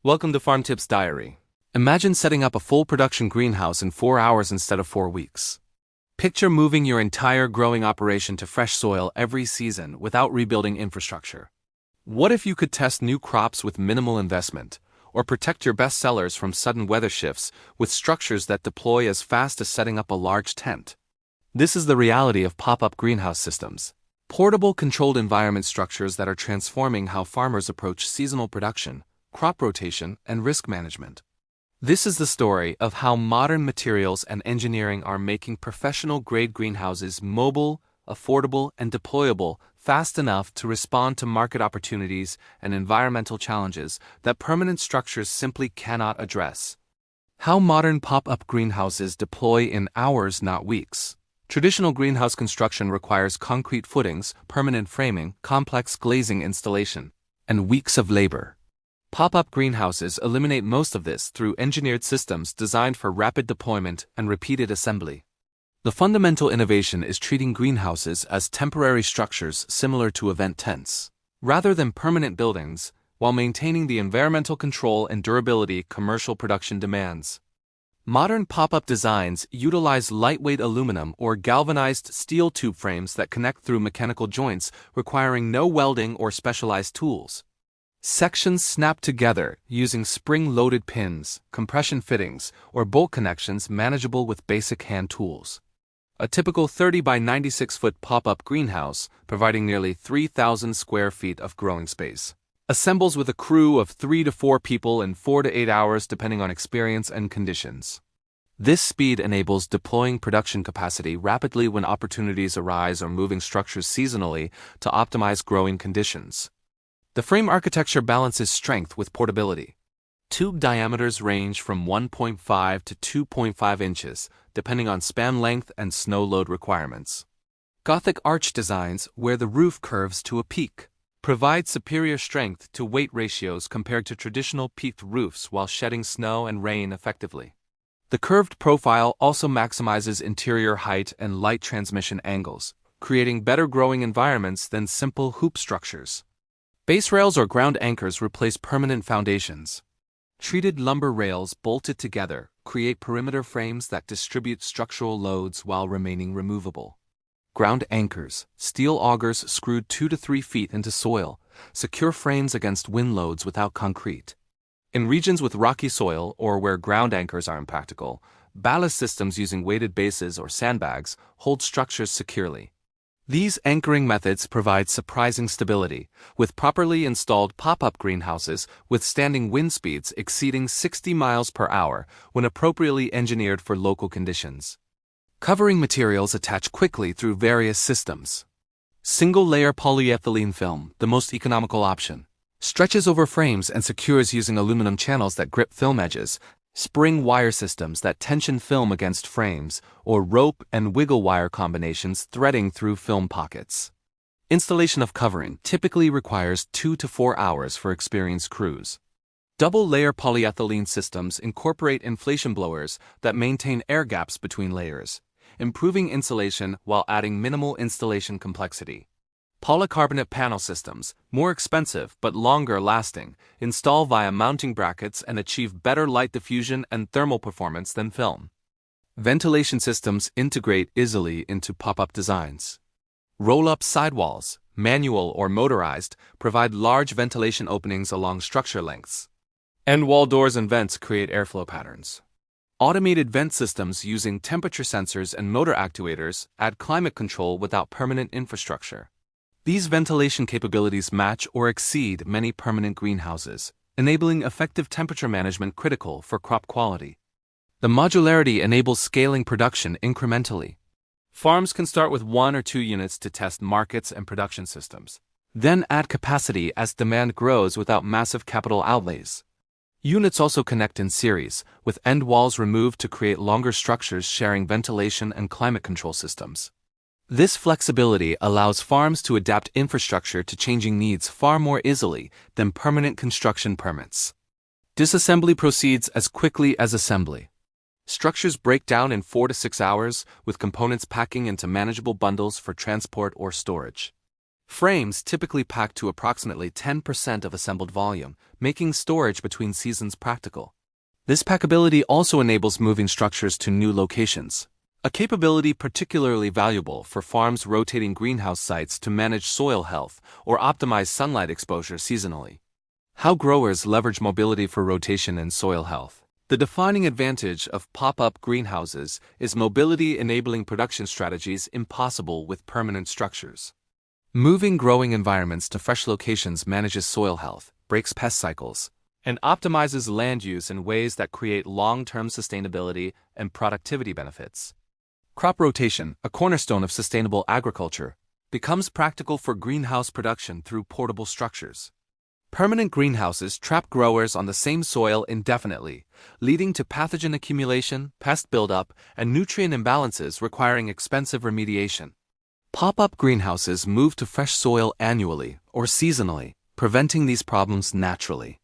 Welcome to Farmtips Diary. Imagine setting up a full production greenhouse in 4 hours instead of 4 weeks. Picture moving your entire growing operation to fresh soil every season without rebuilding infrastructure. What if you could test new crops with minimal investment, or protect your best sellers from sudden weather shifts with structures that deploy as fast as setting up a large tent? This is the reality of pop-up greenhouse systems. Portable controlled environment structures that are transforming how farmers approach seasonal production, crop rotation, and risk management. This is the story of how modern materials and engineering are making professional-grade greenhouses mobile, affordable, and deployable fast enough to respond to market opportunities and environmental challenges that permanent structures simply cannot address. How modern pop-up greenhouses deploy in hours, not weeks. Traditional greenhouse construction requires concrete footings, permanent framing, complex glazing installation, and weeks of labor. Pop-up greenhouses eliminate most of this through engineered systems designed for rapid deployment and repeated assembly. The fundamental innovation is treating greenhouses as temporary structures similar to event tents, rather than permanent buildings, while maintaining the environmental control and durability commercial production demands. Modern pop-up designs utilize lightweight aluminum or galvanized steel tube frames that connect through mechanical joints, requiring no welding or specialized tools. Sections snap together using spring-loaded pins, compression fittings, or bolt connections manageable with basic hand tools. A typical 30 by 96 foot pop-up greenhouse, providing nearly 3,000 square feet of growing space, assembles with a crew of 3 to 4 people in 4 to 8 hours depending on experience and conditions. This speed enables deploying production capacity rapidly when opportunities arise or moving structures seasonally to optimize growing conditions. The frame architecture balances strength with portability. Tube diameters range from 1.5 to 2.5 inches, depending on span length and snow load requirements. Gothic arch designs, where the roof curves to a peak, provide superior strength to weight ratios compared to traditional peaked roofs while shedding snow and rain effectively. The curved profile also maximizes interior height and light transmission angles, creating better growing environments than simple hoop structures. Base rails or ground anchors replace permanent foundations. Treated lumber rails bolted together create perimeter frames that distribute structural loads while remaining removable. Ground anchors, steel augers screwed 2 to 3 feet into soil, secure frames against wind loads without concrete. In regions with rocky soil or where ground anchors are impractical, ballast systems using weighted bases or sandbags hold structures securely. These anchoring methods provide surprising stability, with properly installed pop-up greenhouses withstanding wind speeds exceeding 60 miles per hour when appropriately engineered for local conditions. Covering materials attach quickly through various systems. Single-layer polyethylene film, the most economical option, stretches over frames and secures using aluminum channels that grip film edges, spring wire systems that tension film against frames, or rope and wiggle wire combinations threading through film pockets. Installation of covering typically requires 2 to 4 hours for experienced crews. Double-layer polyethylene systems incorporate inflation blowers that maintain air gaps between layers, improving insulation while adding minimal installation complexity. Polycarbonate panel systems, more expensive but longer lasting, install via mounting brackets and achieve better light diffusion and thermal performance than film. Ventilation systems integrate easily into pop-up designs. Roll-up sidewalls, manual or motorized, provide large ventilation openings along structure lengths. End wall doors and vents create airflow patterns. Automated vent systems using temperature sensors and motor actuators add climate control without permanent infrastructure. These ventilation capabilities match or exceed many permanent greenhouses, enabling effective temperature management critical for crop quality. The modularity enables scaling production incrementally. Farms can start with 1 or 2 units to test markets and production systems, then add capacity as demand grows without massive capital outlays. Units also connect in series, with end walls removed to create longer structures sharing ventilation and climate control systems. This flexibility allows farms to adapt infrastructure to changing needs far more easily than permanent construction permits. Disassembly proceeds as quickly as assembly. Structures break down in 4 to 6 hours, with components packing into manageable bundles for transport or storage. Frames typically pack to approximately 10% of assembled volume, making storage between seasons practical. This packability also enables moving structures to new locations, a capability particularly valuable for farms rotating greenhouse sites to manage soil health or optimize sunlight exposure seasonally. How growers leverage mobility for rotation and soil health. The defining advantage of pop-up greenhouses is mobility, enabling production strategies impossible with permanent structures. Moving growing environments to fresh locations manages soil health, breaks pest cycles, and optimizes land use in ways that create long-term sustainability and productivity benefits. Crop rotation, a cornerstone of sustainable agriculture, becomes practical for greenhouse production through portable structures. Permanent greenhouses trap growers on the same soil indefinitely, leading to pathogen accumulation, pest buildup, and nutrient imbalances requiring expensive remediation. Pop-up greenhouses move to fresh soil annually or seasonally, preventing these problems naturally.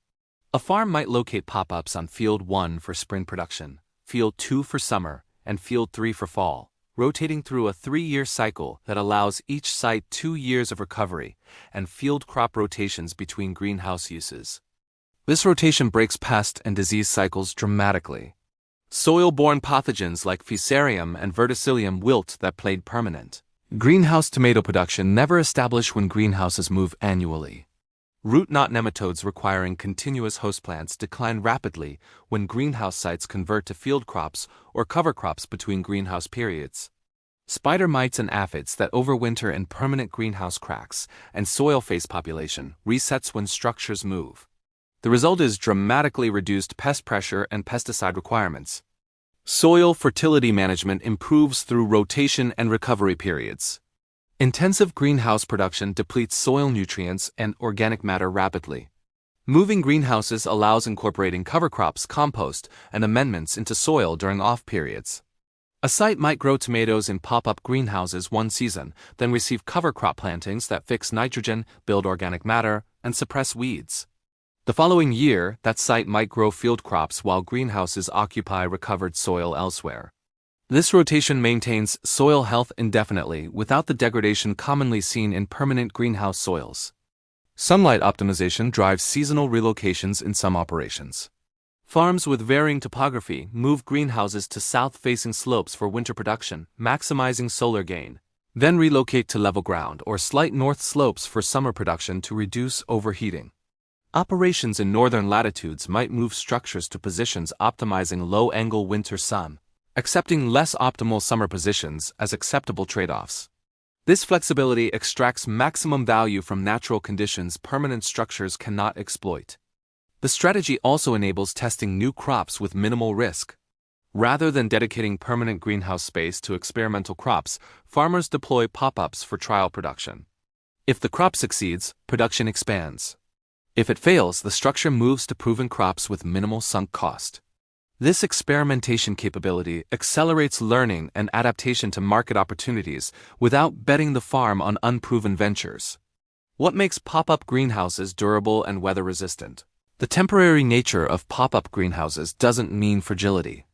A farm might locate pop-ups on Field 1 for spring production, Field 2 for summer, and Field 3 for fall, rotating through a 3-year cycle that allows each site 2 years of recovery and field crop rotations between greenhouse uses. This rotation breaks pest and disease cycles dramatically. Soil-borne pathogens like Fusarium and Verticillium wilt that played permanent. Greenhouse tomato production never established when greenhouses move annually. Root knot nematodes requiring continuous host plants decline rapidly when greenhouse sites convert to field crops or cover crops between greenhouse periods. Spider mites and aphids that overwinter in permanent greenhouse cracks, and soil face population resets when structures move. The result is dramatically reduced pest pressure and pesticide requirements. Soil fertility management improves through rotation and recovery periods. Intensive greenhouse production depletes soil nutrients and organic matter rapidly. Moving greenhouses allows incorporating cover crops, compost, and amendments into soil during off periods. A site might grow tomatoes in pop-up greenhouses one season, then receive cover crop plantings that fix nitrogen, build organic matter, and suppress weeds. The following year, that site might grow field crops while greenhouses occupy recovered soil elsewhere. This rotation maintains soil health indefinitely without the degradation commonly seen in permanent greenhouse soils. Sunlight optimization drives seasonal relocations in some operations. Farms with varying topography move greenhouses to south-facing slopes for winter production, maximizing solar gain, then relocate to level ground or slight north slopes for summer production to reduce overheating. Operations in northern latitudes might move structures to positions optimizing low-angle winter sun, accepting less optimal summer positions as acceptable trade-offs. This flexibility extracts maximum value from natural conditions permanent structures cannot exploit. The strategy also enables testing new crops with minimal risk. Rather than dedicating permanent greenhouse space to experimental crops, farmers deploy pop-ups for trial production. If the crop succeeds, production expands. If it fails, the structure moves to proven crops with minimal sunk cost. This experimentation capability accelerates learning and adaptation to market opportunities without betting the farm on unproven ventures. What makes pop-up greenhouses durable and weather-resistant? The temporary nature of pop-up greenhouses doesn't mean fragility.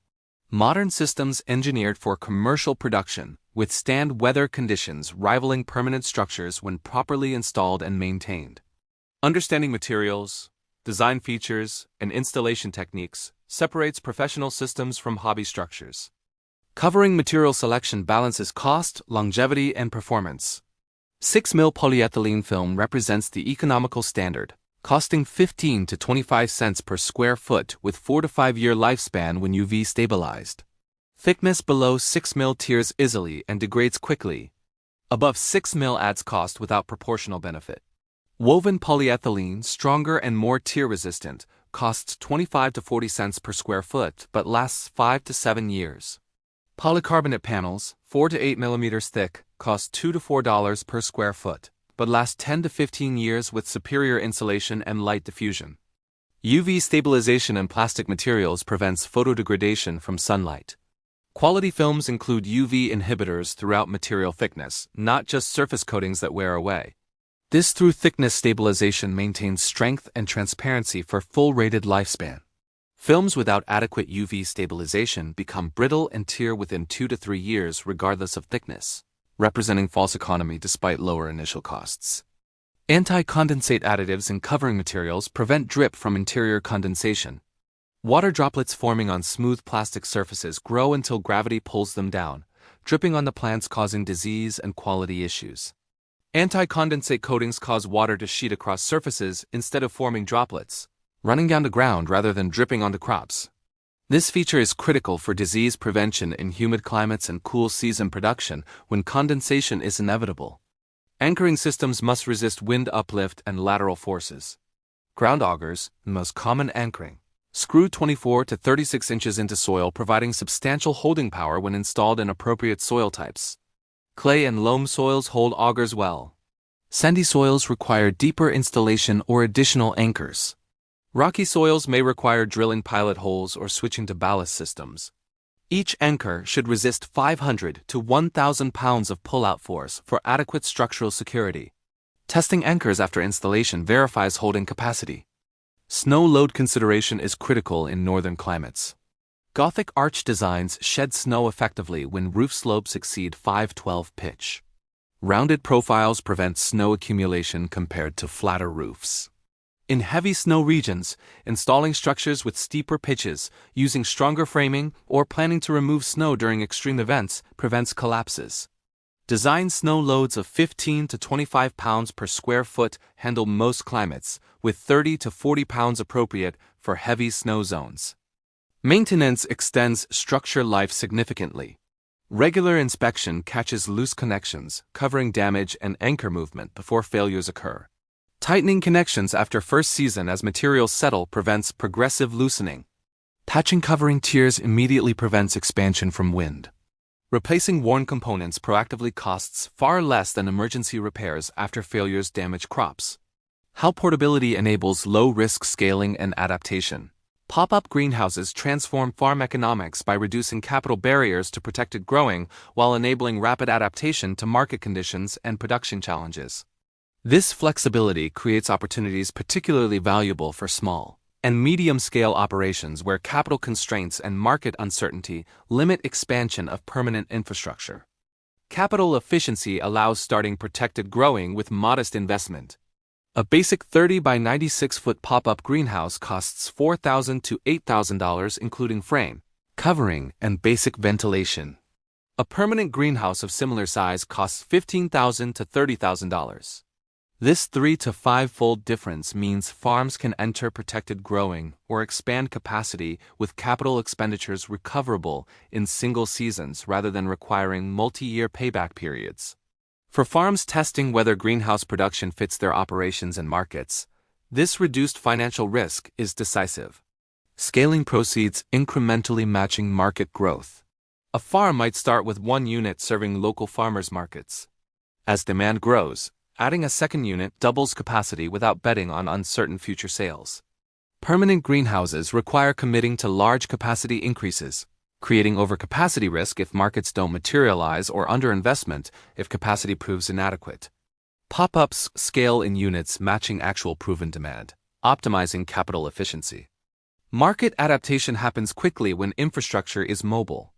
Modern systems engineered for commercial production withstand weather conditions rivaling permanent structures when properly installed and maintained. Understanding materials, design features, and installation techniques separates professional systems from hobby structures. Covering material selection balances cost, longevity, and performance. 6mm polyethylene film represents the economical standard, costing 15 to 25 cents per square foot with 4 to 5 year lifespan when UV stabilized. Thickness below 6mm tears easily and degrades quickly. Above 6mm adds cost without proportional benefit. Woven polyethylene, stronger and more tear resistant, costs 25 to 40 cents per square foot but lasts 5 to 7 years. Polycarbonate panels, 4 to 8 millimeters thick, cost $2 to $4 per square foot, but last 10 to 15 years with superior insulation and light diffusion. UV stabilization in plastic materials prevents photodegradation from sunlight. Quality films include UV inhibitors throughout material thickness, not just surface coatings that wear away. This through-thickness stabilization maintains strength and transparency for full-rated lifespan. Films without adequate UV stabilization become brittle and tear within 2 to 3 years regardless of thickness. representing false economy despite lower initial costs. Anti-condensate additives in covering materials prevent drip from interior condensation. Water droplets forming on smooth plastic surfaces grow until gravity pulls them down, dripping on the plants causing disease and quality issues. Anti-condensate coatings cause water to sheet across surfaces instead of forming droplets, running down to ground rather than dripping onto crops. This feature is critical for disease prevention in humid climates and cool season production when condensation is inevitable. Anchoring systems must resist wind uplift and lateral forces. Ground augers, the most common anchoring, screw 24 to 36 inches into soil, providing substantial holding power when installed in appropriate soil types. Clay and loam soils hold augers well. Sandy soils require deeper installation or additional anchors. Rocky soils may require drilling pilot holes or switching to ballast systems. Each anchor should resist 500 to 1,000 pounds of pull-out force for adequate structural security. Testing anchors after installation verifies holding capacity. Snow load consideration is critical in northern climates. Gothic arch designs shed snow effectively when roof slopes exceed 512 pitch. Rounded profiles prevent snow accumulation compared to flatter roofs. In heavy snow regions, installing structures with steeper pitches, using stronger framing, or planning to remove snow during extreme events prevents collapses. Design snow loads of 15 to 25 pounds per square foot handle most climates, with 30 to 40 pounds appropriate for heavy snow zones. Maintenance extends structure life significantly. Regular inspection catches loose connections, covering damage and anchor movement before failures occur. Tightening connections after first season as materials settle prevents progressive loosening. Patching covering tiers immediately prevents expansion from wind. Replacing worn components proactively costs far less than emergency repairs after failures damage crops. How portability enables low-risk scaling and adaptation. Pop-up greenhouses transform farm economics by reducing capital barriers to protected growing while enabling rapid adaptation to market conditions and production challenges. This flexibility creates opportunities particularly valuable for small and medium-scale operations where capital constraints and market uncertainty limit expansion of permanent infrastructure. Capital efficiency allows starting protected growing with modest investment. A basic 30 by 96-foot pop-up greenhouse costs $4,000 to $8,000 including frame, covering, and basic ventilation. A permanent greenhouse of similar size costs $15,000 to $30,000. This 3 to 5-fold difference means farms can enter protected growing or expand capacity with capital expenditures recoverable in single seasons rather than requiring multi-year payback periods. For farms testing whether greenhouse production fits their operations and markets, this reduced financial risk is decisive. Scaling proceeds incrementally matching market growth. A farm might start with one unit serving local farmers markets. As demand grows, adding a second unit doubles capacity without betting on uncertain future sales. Permanent greenhouses require committing to large capacity increases, creating overcapacity risk if markets don't materialize or underinvestment if capacity proves inadequate. Pop-ups scale in units matching actual proven demand, optimizing capital efficiency. Market adaptation happens quickly when infrastructure is mobile.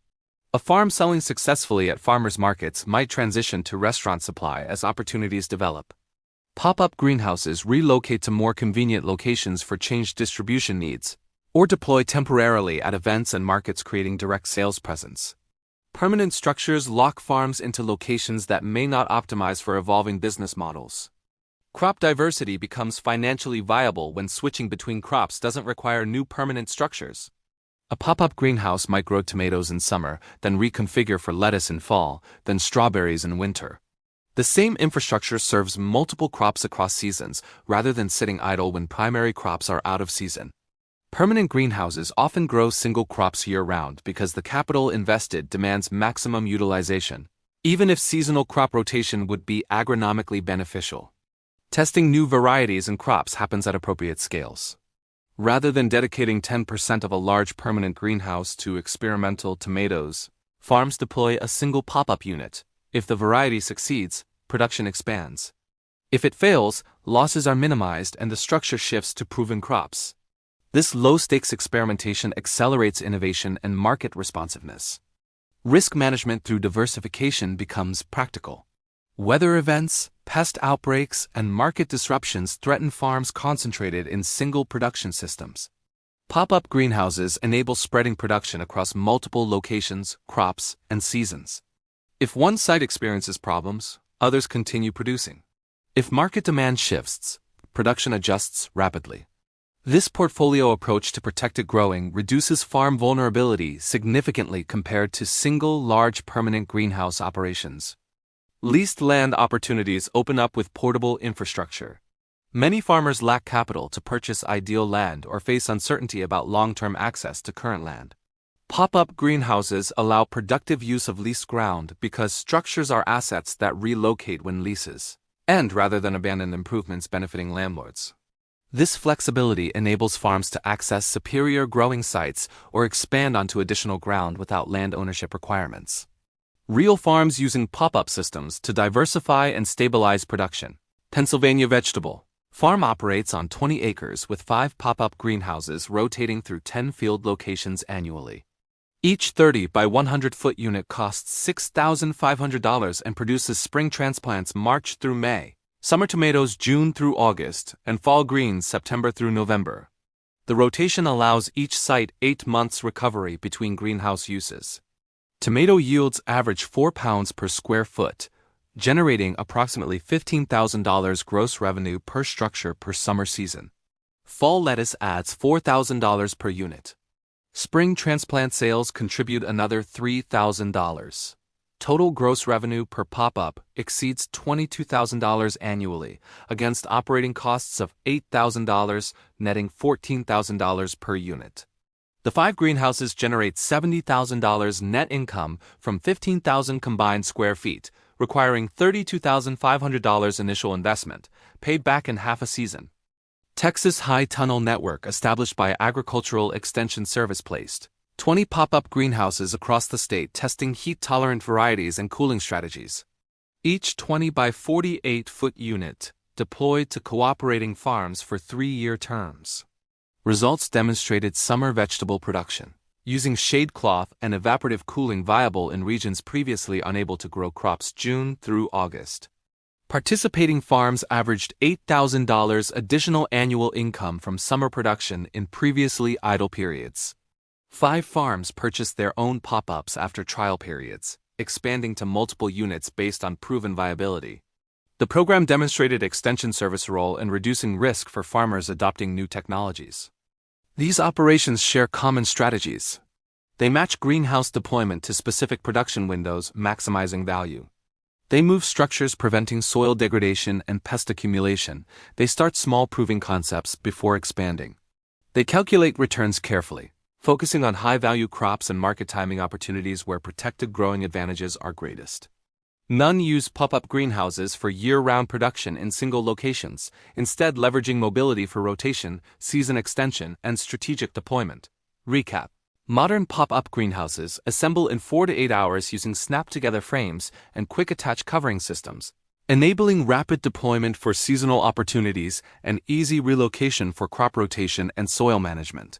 A farm selling successfully at farmers markets might transition to restaurant supply as opportunities develop. Pop-up greenhouses relocate to more convenient locations for changed distribution needs, or deploy temporarily at events and markets creating direct sales presence. Permanent structures lock farms into locations that may not optimize for evolving business models. Crop diversity becomes financially viable when switching between crops doesn't require new permanent structures. A pop-up greenhouse might grow tomatoes in summer, then reconfigure for lettuce in fall, then strawberries in winter. The same infrastructure serves multiple crops across seasons, rather than sitting idle when primary crops are out of season. Permanent greenhouses often grow single crops year-round because the capital invested demands maximum utilization, even if seasonal crop rotation would be agronomically beneficial. Testing new varieties and crops happens at appropriate scales. Rather than dedicating 10% of a large permanent greenhouse to experimental tomatoes, farms deploy a single pop-up unit. If the variety succeeds, production expands. If it fails, losses are minimized and the structure shifts to proven crops. This low-stakes experimentation accelerates innovation and market responsiveness. Risk management through diversification becomes practical. Weather events, pest outbreaks, and market disruptions threaten farms concentrated in single production systems. Pop-up greenhouses enable spreading production across multiple locations, crops, and seasons. If one site experiences problems, others continue producing. If market demand shifts, production adjusts rapidly. This portfolio approach to protected growing reduces farm vulnerability significantly compared to single large permanent greenhouse operations. Leased land opportunities open up with portable infrastructure. Many farmers lack capital to purchase ideal land or face uncertainty about long-term access to current land. Pop-up greenhouses allow productive use of leased ground because structures are assets that relocate when leases end rather than abandoned improvements benefiting landlords. This flexibility enables farms to access superior growing sites or expand onto additional ground without land ownership requirements. Real farms using pop-up systems to diversify and stabilize production. Pennsylvania Vegetable Farm operates on 20 acres with 5 pop-up greenhouses rotating through 10 field locations annually. Each 30 by 100-foot unit costs $6,500 and produces spring transplants March through May, summer tomatoes June through August, and fall greens September through November. The rotation allows each site 8 months recovery between greenhouse uses. Tomato yields average 4 pounds per square foot, generating approximately $15,000 gross revenue per structure per summer season. Fall lettuce adds $4,000 per unit. Spring transplant sales contribute another $3,000. Total gross revenue per pop-up exceeds $22,000 annually, against operating costs of $8,000, netting $14,000 per unit. The 5 greenhouses generate $70,000 net income from 15,000 combined square feet, requiring $32,500 initial investment, paid back in half a season. Texas High Tunnel Network established by Agricultural Extension Service placed 20 pop-up greenhouses across the state testing heat-tolerant varieties and cooling strategies. Each 20 by 48-foot unit deployed to cooperating farms for 3-year terms. Results demonstrated summer vegetable production, using shade cloth and evaporative cooling viable in regions previously unable to grow crops June through August. Participating farms averaged $8,000 additional annual income from summer production in previously idle periods. 5 farms purchased their own pop-ups after trial periods, expanding to multiple units based on proven viability. The program demonstrated extension service role in reducing risk for farmers adopting new technologies. These operations share common strategies. They match greenhouse deployment to specific production windows, maximizing value. They move structures preventing soil degradation and pest accumulation. They start small proving concepts before expanding. They calculate returns carefully, focusing on high-value crops and market timing opportunities where protected growing advantages are greatest. None use pop-up greenhouses for year-round production in single locations, instead leveraging mobility for rotation, season extension, and strategic deployment. Recap. Modern pop-up greenhouses assemble in 4 to 8 hours using snap-together frames and quick-attach covering systems, enabling rapid deployment for seasonal opportunities and easy relocation for crop rotation and soil management.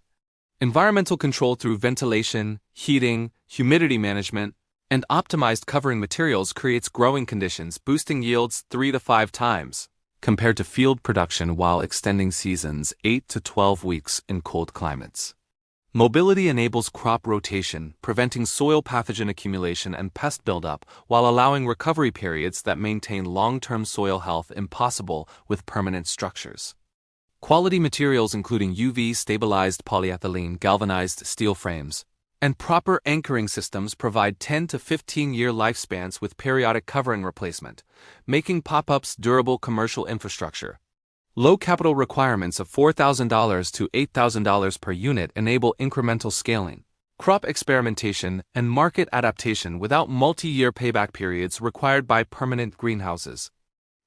Environmental control through ventilation, heating, humidity management, and optimized covering materials creates growing conditions, boosting yields 3 to 5 times, compared to field production while extending seasons 8 to 12 weeks in cold climates. Mobility enables crop rotation, preventing soil pathogen accumulation and pest buildup while allowing recovery periods that maintain long-term soil health impossible with permanent structures. Quality materials including UV-stabilized polyethylene galvanized steel frames, and proper anchoring systems provide 10 to 15-year lifespans with periodic covering replacement, making pop-ups durable commercial infrastructure. Low capital requirements of $4,000 to $8,000 per unit enable incremental scaling, crop experimentation, and market adaptation without multi-year payback periods required by permanent greenhouses.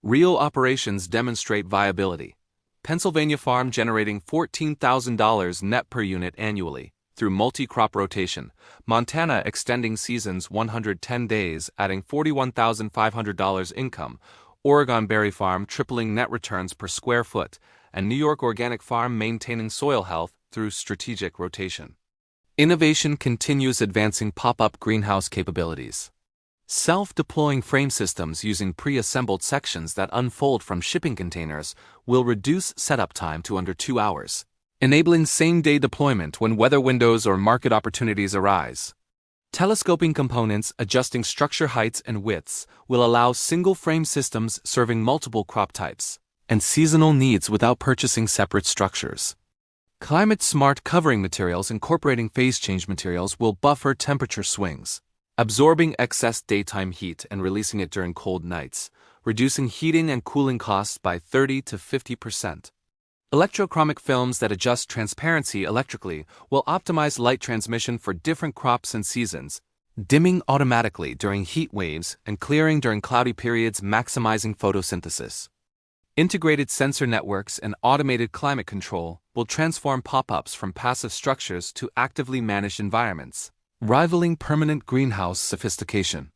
Real operations demonstrate viability. Pennsylvania farm generating $14,000 net per unit annually through multi-crop rotation, Montana extending seasons 110 days adding $41,500 income, Oregon berry farm tripling net returns per square foot, and New York organic farm maintaining soil health through strategic rotation. Innovation continues advancing pop-up greenhouse capabilities. Self-deploying frame systems using pre-assembled sections that unfold from shipping containers will reduce setup time to under 2 hours, enabling same-day deployment when weather windows or market opportunities arise. Telescoping components adjusting structure heights and widths will allow single-frame systems serving multiple crop types and seasonal needs without purchasing separate structures. Climate-smart covering materials incorporating phase-change materials will buffer temperature swings, absorbing excess daytime heat and releasing it during cold nights, reducing heating and cooling costs by 30 to 50%. Electrochromic films that adjust transparency electrically will optimize light transmission for different crops and seasons, dimming automatically during heat waves and clearing during cloudy periods, maximizing photosynthesis. Integrated sensor networks and automated climate control will transform pop-ups from passive structures to actively managed environments, rivaling permanent greenhouse sophistication.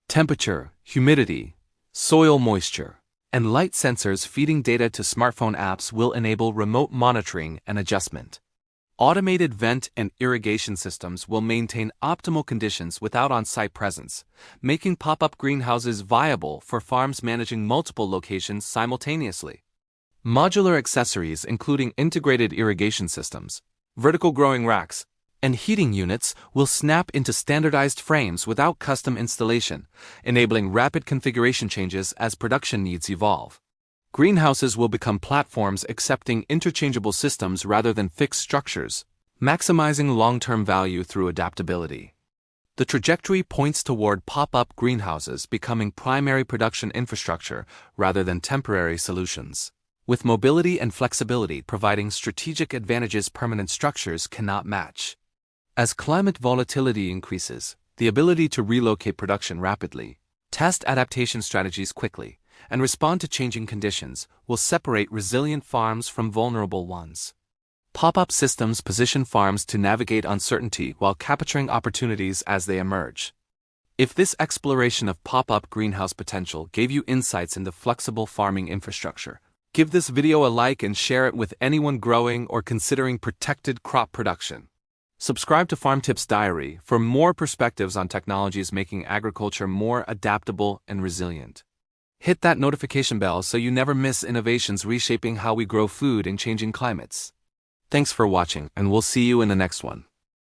Temperature, humidity, soil moisture, and light sensors feeding data to smartphone apps will enable remote monitoring and adjustment. Automated vent and irrigation systems will maintain optimal conditions without on-site presence, making pop-up greenhouses viable for farms managing multiple locations simultaneously. Modular accessories including integrated irrigation systems, vertical growing racks, and heating units will snap into standardized frames without custom installation, enabling rapid configuration changes as production needs evolve. Greenhouses will become platforms accepting interchangeable systems rather than fixed structures, maximizing long-term value through adaptability. The trajectory points toward pop-up greenhouses becoming primary production infrastructure rather than temporary solutions, with mobility and flexibility providing strategic advantages permanent structures cannot match. As climate volatility increases, the ability to relocate production rapidly, test adaptation strategies quickly, and respond to changing conditions will separate resilient farms from vulnerable ones. Pop-up systems position farms to navigate uncertainty while capturing opportunities as they emerge. If this exploration of pop-up greenhouse potential gave you insights into flexible farming infrastructure, give this video a like and share it with anyone growing or considering protected crop production. Subscribe to Farmtips Diary for more perspectives on technologies making agriculture more adaptable and resilient. Hit that notification bell so you never miss innovations reshaping how we grow food in changing climates. Thanks for watching, and we'll see you in the next one.